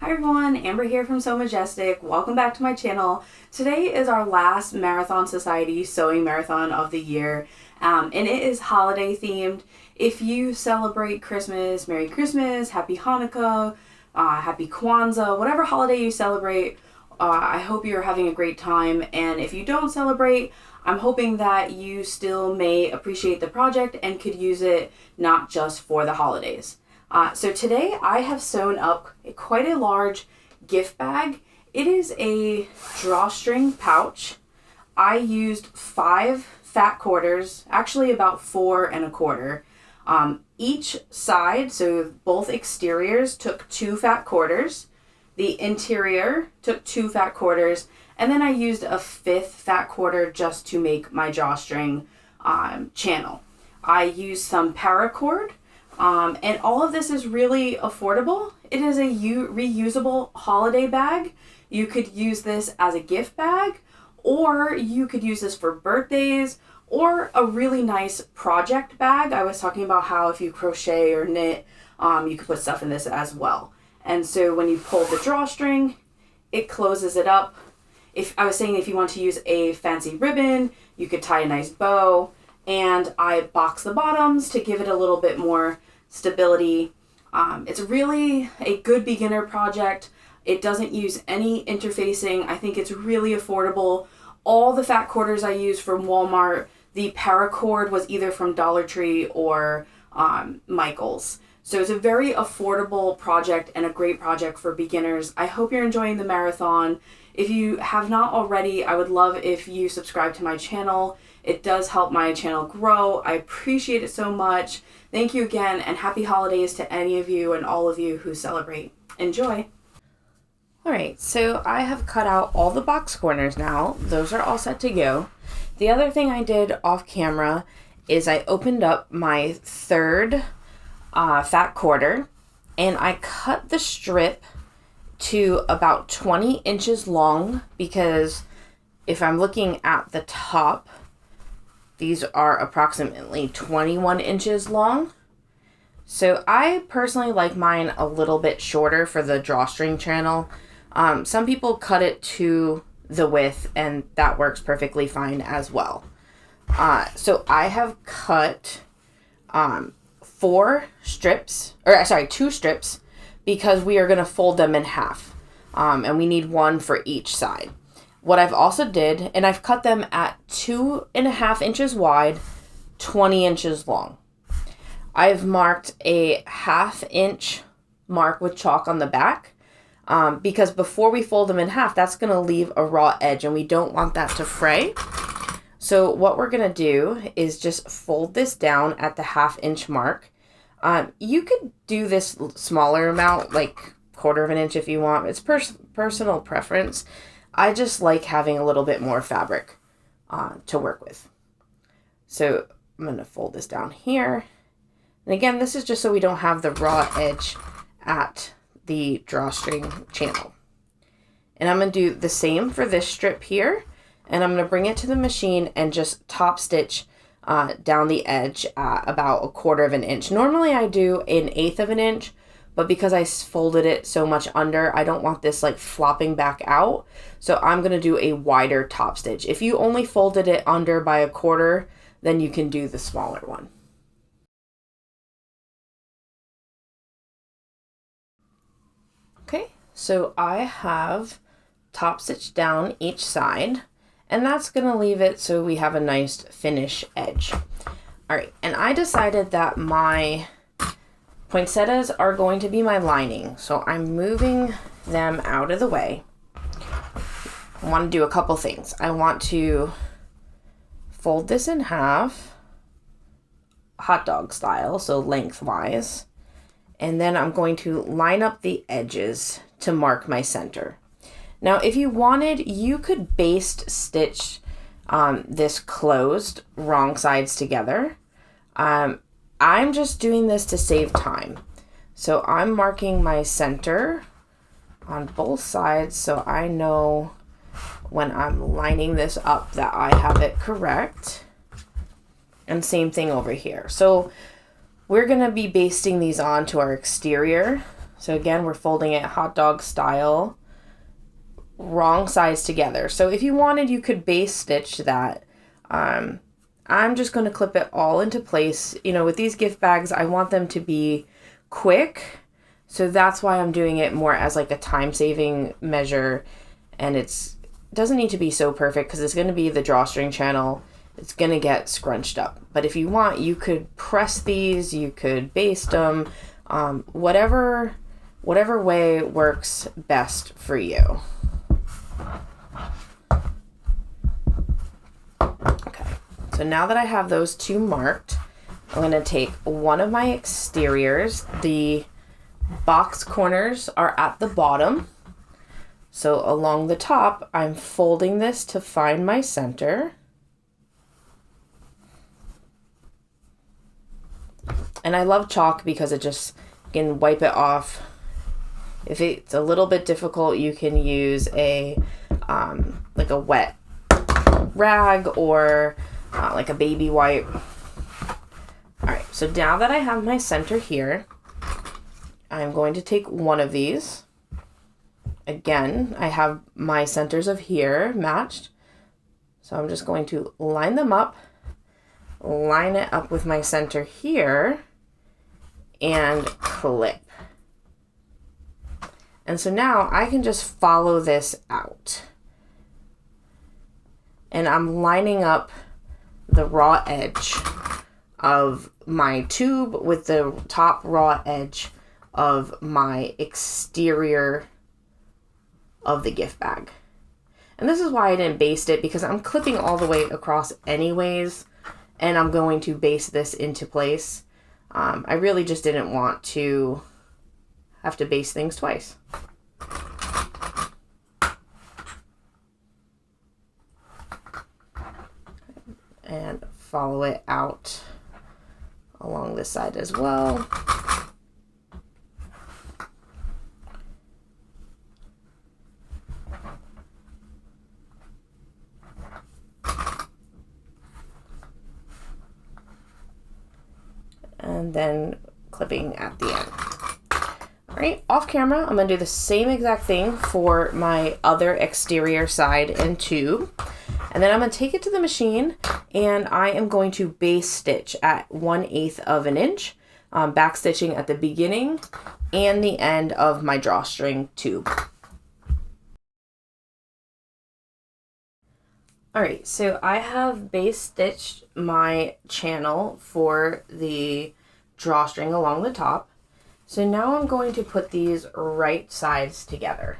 Hi everyone, Amber here from Sew Majestic. Welcome back to my channel. Today is our last Marathon Society sewing marathon of the year, and it is holiday themed. If you celebrate Christmas, Merry Christmas, Happy Hanukkah, Happy Kwanzaa, whatever holiday you celebrate, I hope you're having a great time. And if you don't celebrate, I'm hoping that you still may appreciate the project and could use it not just for the holidays. So today I have sewn up quite a large gift bag. It is a drawstring pouch. I used 5 fat quarters, actually about 4 1/4. Each side, so both exteriors, took 2 fat quarters. The interior took 2 fat quarters, and then I used a 5th fat quarter just to make my drawstring channel. I used some paracord. And all of this is really affordable. It is a reusable holiday bag. You could use this as a gift bag, or you could use this for birthdays, or a really nice project bag. I was talking about how if you crochet or knit, you could put stuff in this as well. And so when you pull the drawstring, it closes it up. If you want to use a fancy ribbon, you could tie a nice bow. And I box the bottoms to give it a little bit more stability. It's really a good beginner project. It doesn't use any interfacing. I think it's really affordable. All the fat quarters I used from Walmart. The paracord was either from Dollar Tree or Michael's. So it's a very affordable project and a great project for beginners. I hope you're enjoying the marathon. If you have not already, I would love if you subscribe to my channel. It does help my channel grow. I appreciate it so much. Thank you again, and happy holidays to any of you and all of you who celebrate. Enjoy. All right, so I have cut out all the box corners now. Those are all set to go. The other thing I did off camera is I opened up my 3rd fat quarter, and I cut the strip to about 20 inches long, because if I'm looking at the top, these are approximately 21 inches long. So I personally like mine a little bit shorter for the drawstring channel. Some people cut it to the width, and that works perfectly fine as well. So I have cut 2 strips, because we are going to fold them in half. And we need 1 for each side. What I've also did, and I've cut them at 2.5 inches wide, 20 inches long. I've marked a 1/2 inch mark with chalk on the back, because before we fold them in half, that's going to leave a raw edge, and we don't want that to fray. So what we're going to do is just fold this down at the 1/2 inch mark. You could do this smaller amount, like 1/4 inch if you want. It's personal preference. I just like having a little bit more fabric to work with. So I'm going to fold this down here. And again, this is just so we don't have the raw edge at the drawstring channel. And I'm going to do the same for this strip here. And I'm going to bring it to the machine and just top stitch down the edge at about 1/4 inch. Normally I do 1/8 inch. But because I folded it so much under, I don't want this like flopping back out. So I'm going to do a wider top stitch. If you only folded it under by 1/4, then you can do the smaller one. Okay, so I have top stitched down each side, and that's going to leave it so we have a nice finish edge. All right, and I decided that my poinsettias are going to be my lining, so I'm moving them out of the way. I want to do a couple things. I want to fold this in half, hot dog style, so lengthwise, and then I'm going to line up the edges to mark my center. Now, if you wanted, you could baste stitch this closed, wrong sides together. I'm just doing this to save time. So I'm marking my center on both sides so I know when I'm lining this up that I have it correct. And same thing over here. So we're going to be basting these onto our exterior. So again, we're folding it hot dog style, wrong sides together. So if you wanted, you could base stitch that. I'm just going to clip it all into place. You know, with these gift bags, I want them to be quick. So that's why I'm doing it more as like a time-saving measure. And it doesn't need to be so perfect because it's going to be the drawstring channel. It's going to get scrunched up. But if you want, you could press these, you could baste them, whatever way works best for you. Okay, so now that I have those two marked, I'm going to take one of my exteriors. The box corners are at the bottom. So along the top, I'm folding this to find my center. And I love chalk because it just, you can wipe it off. If it's a little bit difficult, you can use like a wet rag or like a baby wipe. All right, so now that I have my center here, I'm going to take one of these. Again, I have my centers of here matched. So I'm just going to line them up, line it up with my center here, and clip. And so now I can just follow this out. And I'm lining up the raw edge of my tube with the top raw edge of my exterior of the gift bag. And this is why I didn't baste it, because I'm clipping all the way across anyways, and I'm going to baste this into place. I really just didn't want to have to baste things twice. And follow it out along this side as well. And then clipping at the end. All right, off camera, I'm gonna do the same exact thing for my other exterior side and tube. And then I'm gonna take it to the machine and I am going to base stitch at 1/8 of an inch, back stitching at the beginning and the end of my drawstring tube. All right, so I have base stitched my channel for the drawstring along the top. So now I'm going to put these right sides together.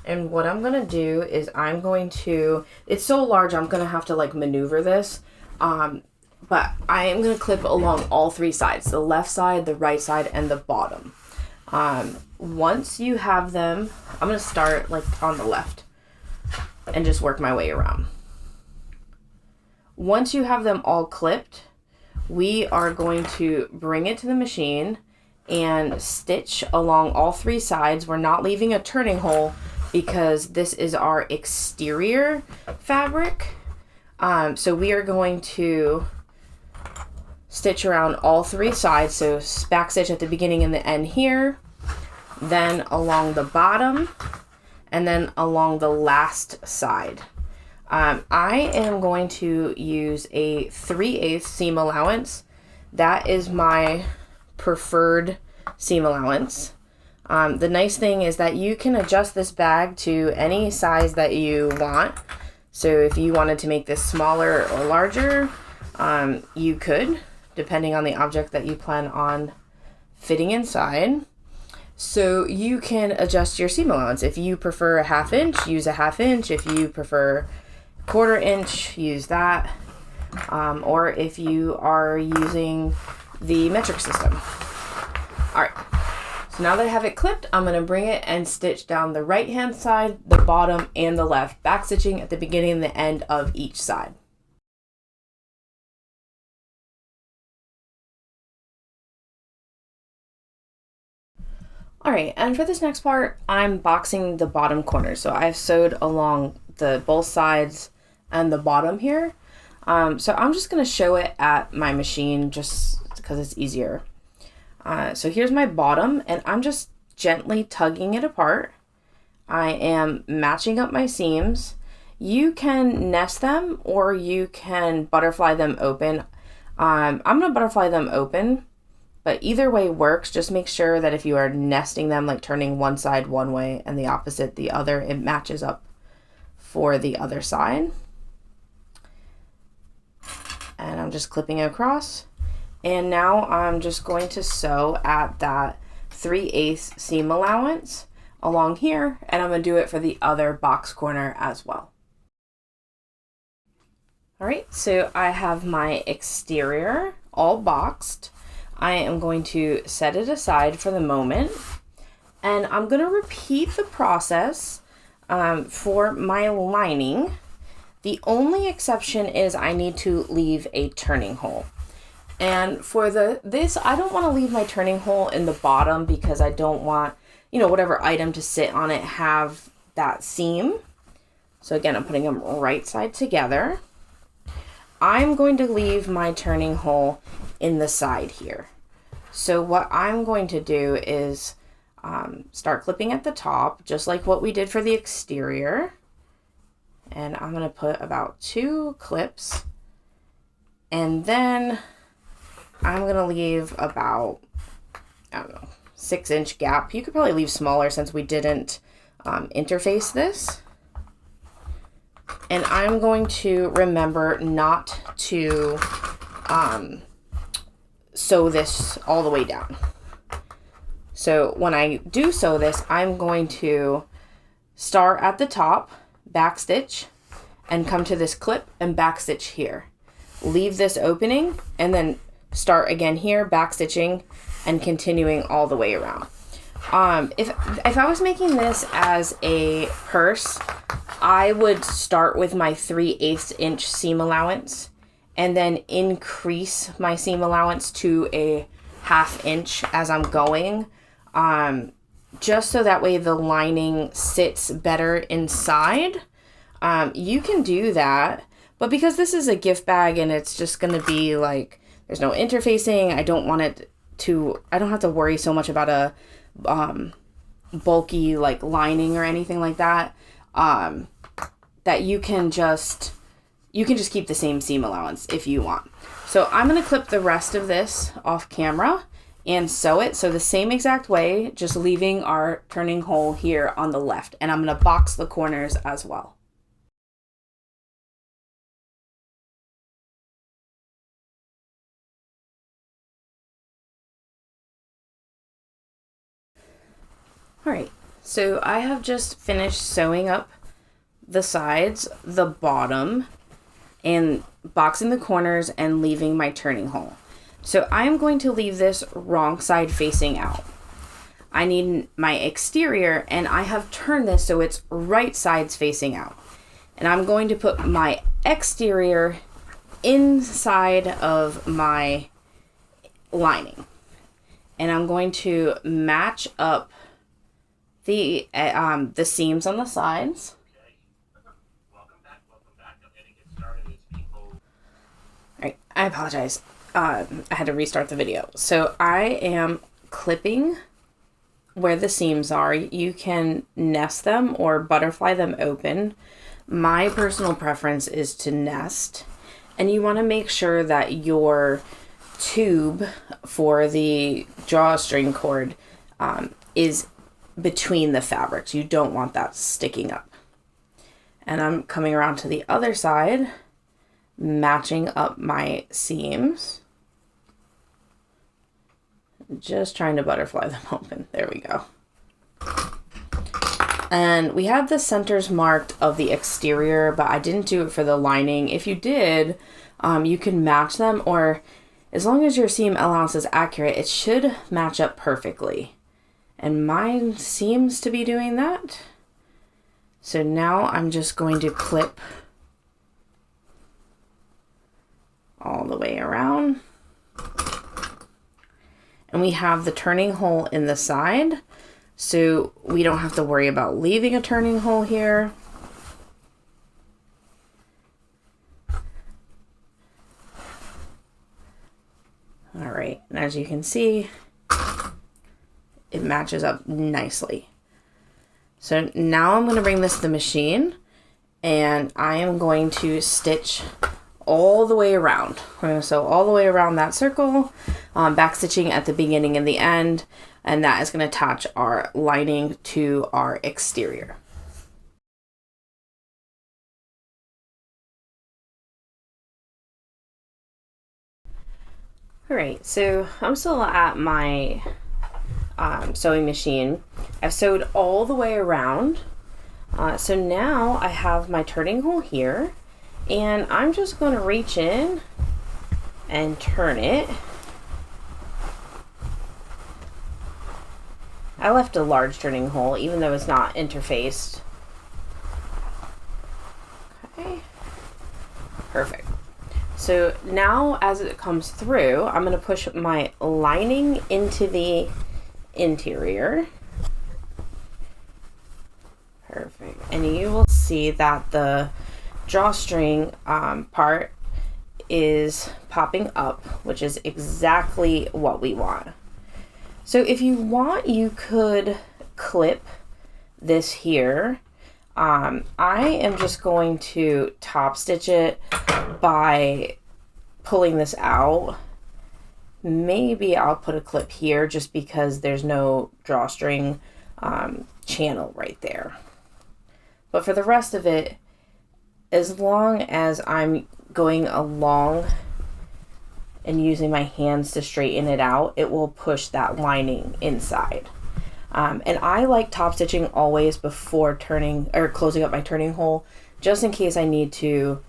And what I'm going to do is I'm going to, it's so large I'm going to have to like maneuver this, but I am going to clip along all three sides, the left side, the right side, and the bottom. Once you have them, I'm going to start like on the left and just work my way around. Once you have them all clipped, we are going to bring it to the machine and stitch along all three sides. We're not leaving a turning hole because this is our exterior fabric. So we are going to stitch around all three sides. So back stitch at the beginning and the end here, then along the bottom, and then along the last side. I am going to use a 3/8 seam allowance. That is my preferred seam allowance. The nice thing is that you can adjust this bag to any size that you want. So if you wanted to make this smaller or larger, you could, depending on the object that you plan on fitting inside. So you can adjust your seam allowance. If you prefer a 1/2 inch, use a 1/2 inch. If you prefer 1/4 inch, use that. Or if you are using the metric system. All right. So now that I have it clipped, I'm going to bring it and stitch down the right hand side, the bottom, and the left, back stitching at the beginning and the end of each side. All right, and for this next part, I'm boxing the bottom corner. So I've sewed along both sides and the bottom here. So I'm just going to show it at my machine just because because it's easier. So here's my bottom, and I'm just gently tugging it apart. I am matching up my seams. You can nest them or you can butterfly them open. I'm gonna butterfly them open, but either way works. Just make sure that if you are nesting them, like turning one side one way and the opposite the other, it matches up for the other side. And I'm just clipping it across. And now I'm just going to sew at that 3/8 seam allowance along here, and I'm gonna do it for the other box corner as well. All right, so I have my exterior all boxed. I am going to set it aside for the moment, and I'm gonna repeat the process for my lining. The only exception is I need to leave a turning hole. And for this, I don't want to leave my turning hole in the bottom because I don't want, whatever item to sit on it have that seam. So again, I'm putting them right side together. I'm going to leave my turning hole in the side here. So what I'm going to do is start clipping at the top, just like what we did for the exterior. And I'm going to put about 2 clips, and then I'm going to leave about, 6-inch gap. You could probably leave smaller since we didn't interface this. And I'm going to remember not to sew this all the way down. So when I do sew this, I'm going to start at the top, back stitch, and come to this clip and back stitch here. Leave this opening and then start again here, back stitching and continuing all the way around. If I was making this as a purse, I would start with my 3/8 inch seam allowance and then increase my seam allowance to a 1/2 inch as I'm going, just so that way the lining sits better inside. You can do that, but because this is a gift bag and it's just going to be like, there's no interfacing, I don't have to worry so much about a bulky like lining or anything like that, that you can just keep the same seam allowance if you want. So I'm going to clip the rest of this off camera and sew it. So the same exact way, just leaving our turning hole here on the left, and I'm going to box the corners as well. All right, so I have just finished sewing up the sides, the bottom, and boxing the corners and leaving my turning hole. So I'm going to leave this wrong side facing out. I need my exterior, and I have turned this so it's right sides facing out. And I'm going to put my exterior inside of my lining. And I'm going to match up the seams on the sides. Welcome back. I'm going to get started as people. All right, I apologize. I had to restart the video. So I am clipping where the seams are. You can nest them or butterfly them open. My personal preference is to nest. And you want to make sure that your tube for the drawstring cord is between the fabrics. You don't want that sticking up. And I'm coming around to the other side, matching up my seams. Just trying to butterfly them open. There we go. And we have the centers marked of the exterior, but I didn't do it for the lining. If you did, you can match them, or as long as your seam allowance is accurate, it should match up perfectly. And mine seems to be doing that. So now I'm just going to clip all the way around. And we have the turning hole in the side, so we don't have to worry about leaving a turning hole here. All right, and as you can see, it matches up nicely. So now I'm going to bring this to the machine, and I am going to stitch all the way around. We're going to sew all the way around that circle, back stitching at the beginning and the end, and that is going to attach our lining to our exterior. All right, so I'm still at my sewing machine. I've sewed all the way around. So now I have my turning hole here, and I'm just going to reach in and turn it. I left a large turning hole even though it's not interfaced. Okay, perfect. So now as it comes through, I'm going to push my lining into the interior. Perfect. And you will see that the drawstring part is popping up, which is exactly what we want. So if you want, you could clip this here. I am just going to top stitch it by pulling this out. Maybe I'll put a clip here just because there's no drawstring channel right there. But for the rest of it, as long as I'm going along and using my hands to straighten it out, it will push that lining inside. And I like top stitching always before turning or closing up my turning hole, just in case I need to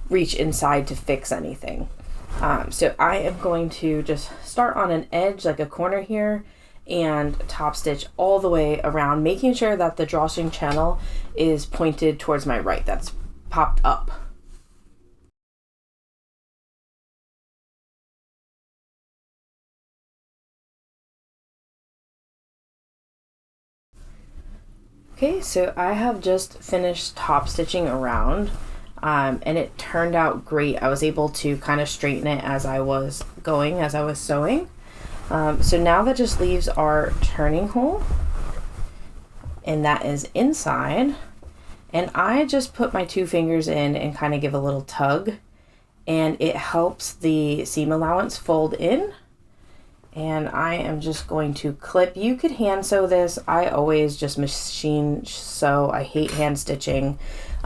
reach inside to fix anything. So I am going to just start on an edge, like a corner here, and top stitch all the way around, making sure that the drawstring channel is pointed towards my right. That's popped up. Okay, so I have just finished top stitching around, and it turned out great. I was able to kind of straighten it as I was going, as I was sewing. So now that just leaves our turning hole, and that is inside. And I just put my 2 fingers in and kind of give a little tug, and it helps the seam allowance fold in. And I am just going to clip. You could hand sew this. I always just machine sew. I hate hand stitching.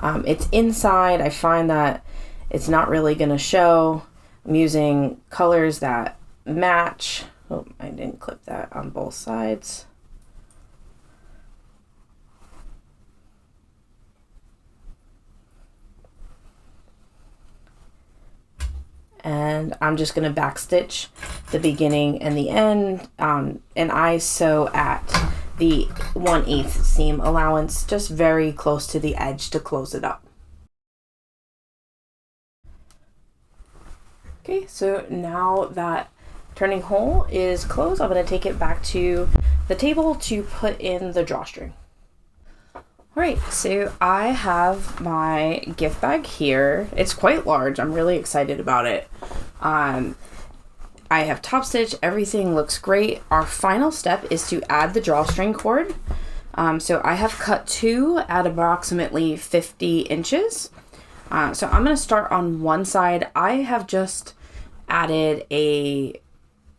It's inside. I find that it's not really going to show. I'm using colors that match. Oh, I didn't clip that on both sides. And I'm just going to backstitch the beginning and the end, and I sew at the 1/8 seam allowance, just very close to the edge to close it up. Okay, so now that turning hole is closed, I'm going to take it back to the table to put in the drawstring. Alright, so I have my gift bag here. It's quite large. I'm really excited about it. I have top stitch. Everything looks great. Our final step is to add the drawstring cord. So I have cut 2 at approximately 50 inches. So I'm going to start on one side. I have just added a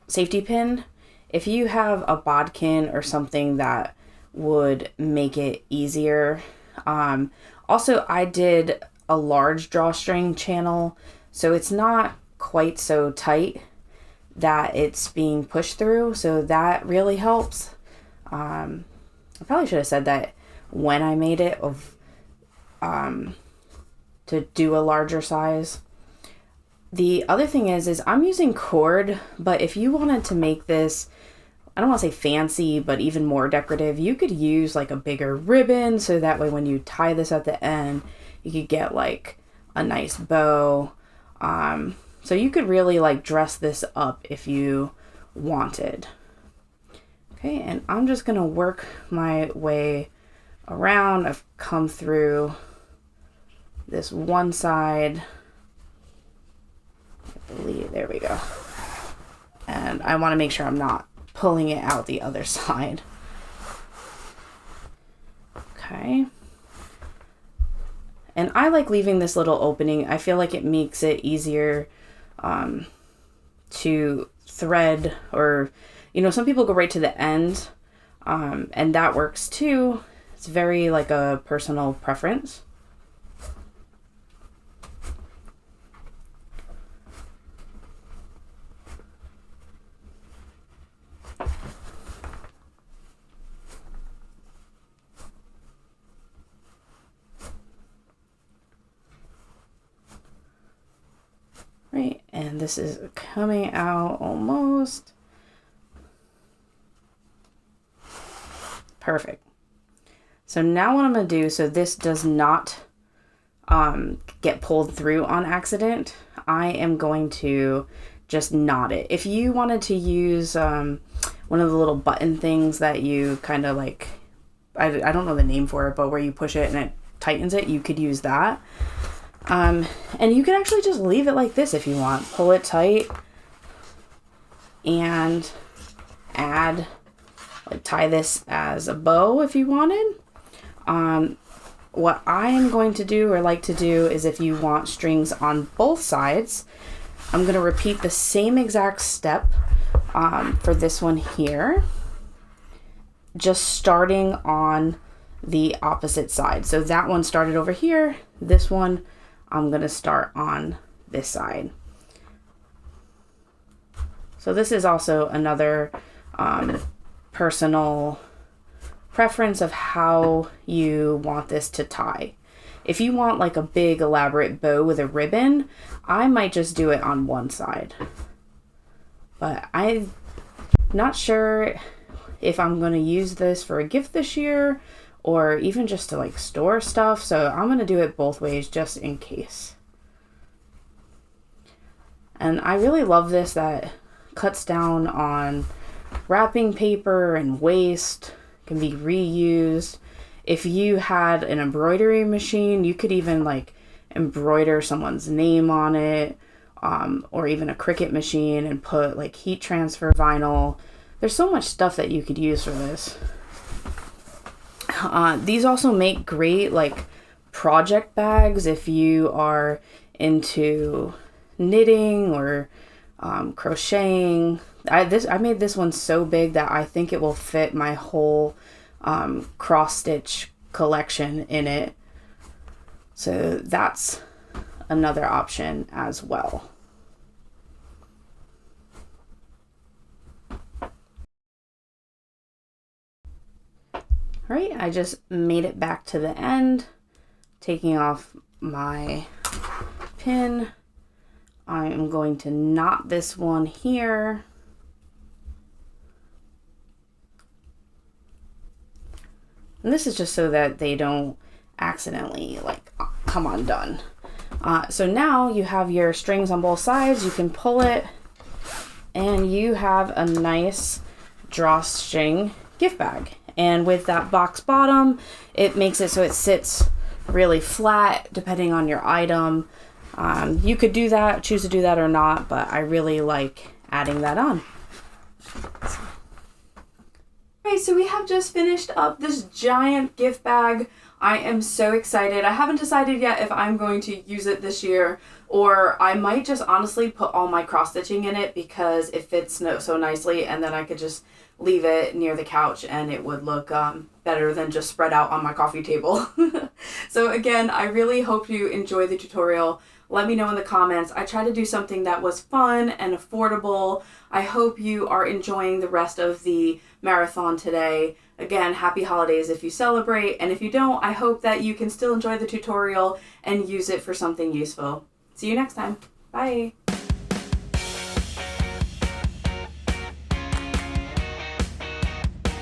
safety pin. If you have a bodkin or something that would make it easier. Also, I did a large drawstring channel, so it's not quite so tight that it's being pushed through, so that really helps. I probably should have said that when I made it to do a larger size. The other thing is I'm using cord, but if you wanted to make this, I don't want to say fancy, but even more decorative, you could use like a bigger ribbon, so that way when you tie this at the end, you could get like a nice bow. So you could really like dress this up if you wanted. Okay, and I'm just gonna work my way around. I've come through this one side. I believe, there we go. and I want to make sure I'm not pulling it out the other side. Okay. And I like leaving this little opening. I feel like it makes it easier to thread, or, you know, some people go right to the end, and that works too. It's very like a personal preference. Right, and this is coming out almost. Perfect. So now what I'm going to do, so this does not get pulled through on accident, I am going to just knot it. If you wanted to use one of the little button things that you kind of like, I don't know the name for it, but where you push it and it tightens it, you could use that. And you can actually just leave it like this if you want. Pull it tight and add, like, tie this as a bow if you wanted. What I am going to do, or like to do, is if you want strings on both sides, I'm going to repeat the same exact step for this one here, just starting on the opposite side. So that one started over here, this one I'm going to start on this side. So this is also another personal preference of how you want this to tie. If you want like a big elaborate bow with a ribbon, I might just do it on one side. But I'm not sure if I'm going to use this for a gift this year, or even just to like store stuff. So I'm going to do it both ways just in case. And I really love this, that cuts down on wrapping paper and waste, can be reused. If you had an embroidery machine, you could even like embroider someone's name on it, or even a Cricut machine and put like heat transfer vinyl. There's so much stuff that you could use for this. These also make great like project bags if you are into knitting or crocheting. I made this one so big that I think it will fit my whole cross stitch collection in it. So that's another option as well. All right, I just made it back to the end, taking off my pin. I am going to knot this one here. And this is just so that they don't accidentally like come undone. So now you have your strings on both sides. You can pull it and you have a nice drawstring gift bag. And with that box bottom, it makes it so it sits really flat depending on your item. You could do that, choose to do that or not, but I really like adding that on. Okay, so we have just finished up this giant gift bag. I am so excited. I haven't decided yet if I'm going to use it this year, or I might just honestly put all my cross stitching in it because it fits so nicely, and then I could just leave it near the couch and it would look better than just spread out on my coffee table. So again, I really hope you enjoy the tutorial. Let me know in the comments. I tried to do something that was fun and affordable. I hope you are enjoying the rest of the marathon today. Again, happy holidays if you celebrate, and if you don't, I hope that you can still enjoy the tutorial and use it for something useful. See you next time. Bye.